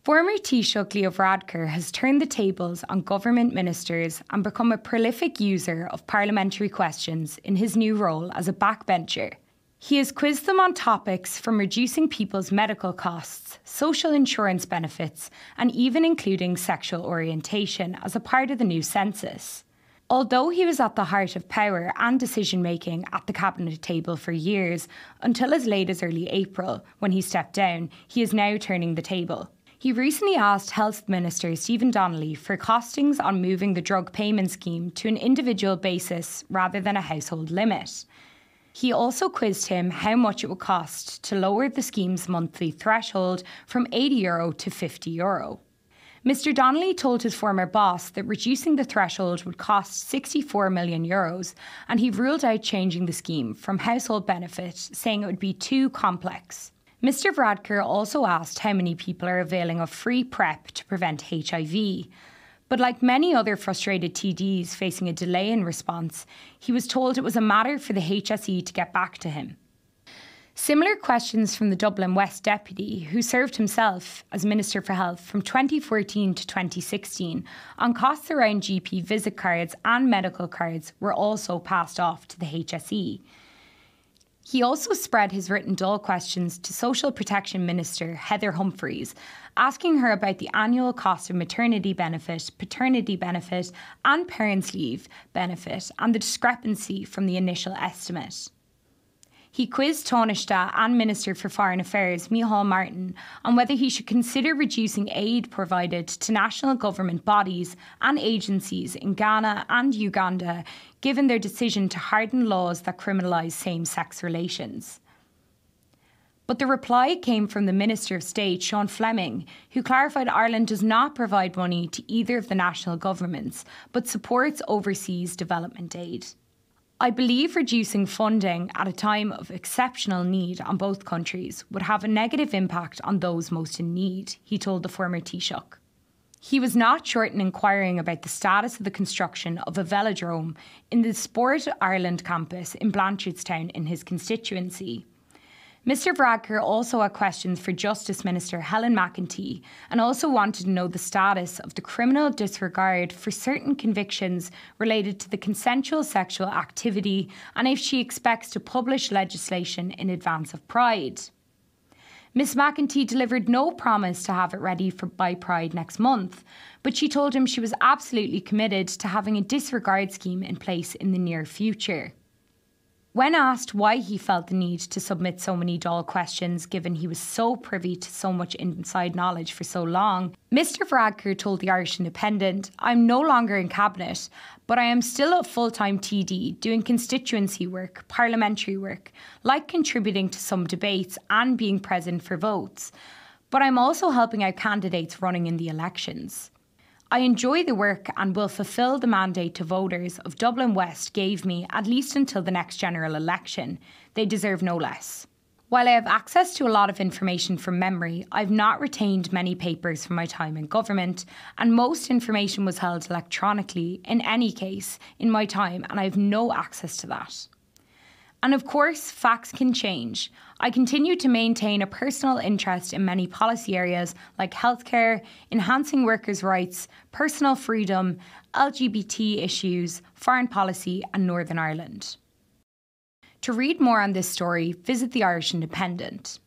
Former Taoiseach Leo Varadkar has turned the tables on government ministers and become a prolific user of parliamentary questions in his new role as a backbencher. He has quizzed them on topics from reducing people's medical costs, social insurance benefits, and even including sexual orientation as a part of the new census. Although he was at the heart of power and decision-making at the cabinet table for years, until as late as early April, when he stepped down, he is now turning the table. He recently asked Health Minister Stephen Donnelly for costings on moving the drug payment scheme to an individual basis rather than a household limit. He also quizzed him how much it would cost to lower the scheme's monthly threshold from €80 to €50. Mr. Donnelly told his former boss that reducing the threshold would cost €64 million, and he ruled out changing the scheme from household benefit, saying it would be too complex. Mr. Varadkar also asked how many people are availing of free PrEP to prevent HIV. But like many other frustrated TDs facing a delay in response, he was told it was a matter for the HSE to get back to him. Similar questions from the Dublin West deputy, who served himself as Minister for Health from 2014 to 2016, on costs around GP visit cards and medical cards were also passed off to the HSE. He also spread his written Dáil questions to Social Protection Minister Heather Humphreys, asking her about the annual cost of maternity benefit, paternity benefit and parents' leave benefit and the discrepancy from the initial estimate. He quizzed Taoiseach and Minister for Foreign Affairs Micheál Martin on whether he should consider reducing aid provided to national government bodies and agencies in Ghana and Uganda, given their decision to harden laws that criminalise same-sex relations. But the reply came from the Minister of State, Sean Fleming, who clarified Ireland does not provide money to either of the national governments, but supports overseas development aid. I believe reducing funding at a time of exceptional need on both countries would have a negative impact on those most in need, he told the former Taoiseach. He was not short in inquiring about the status of the construction of a velodrome in the Sport Ireland campus in Blanchardstown in his constituency. Mr. Varadkar also had questions for Justice Minister Helen McEntee and also wanted to know the status of the criminal disregard for certain convictions related to the consensual sexual activity and if she expects to publish legislation in advance of Pride. Ms. McEntee delivered no promise to have it ready by Pride next month, but she told him she was absolutely committed to having a disregard scheme in place in the near future. When asked why he felt the need to submit so many Dáil questions, given he was so privy to so much inside knowledge for so long, Mr. Varadkar told the Irish Independent, "I'm no longer in Cabinet, but I am still a full-time TD doing constituency work, parliamentary work, like contributing to some debates and being present for votes. But I'm also helping out candidates running in the elections. I enjoy the work and will fulfil the mandate to voters of Dublin West gave me at least until the next general election. They deserve no less. While I have access to a lot of information from memory, I've not retained many papers from my time in government, and most information was held electronically in any case in my time, and I have no access to that. And of course, facts can change. I continue to maintain a personal interest in many policy areas like healthcare, enhancing workers' rights, personal freedom, LGBT issues, foreign policy and Northern Ireland." To read more on this story, visit the Irish Independent.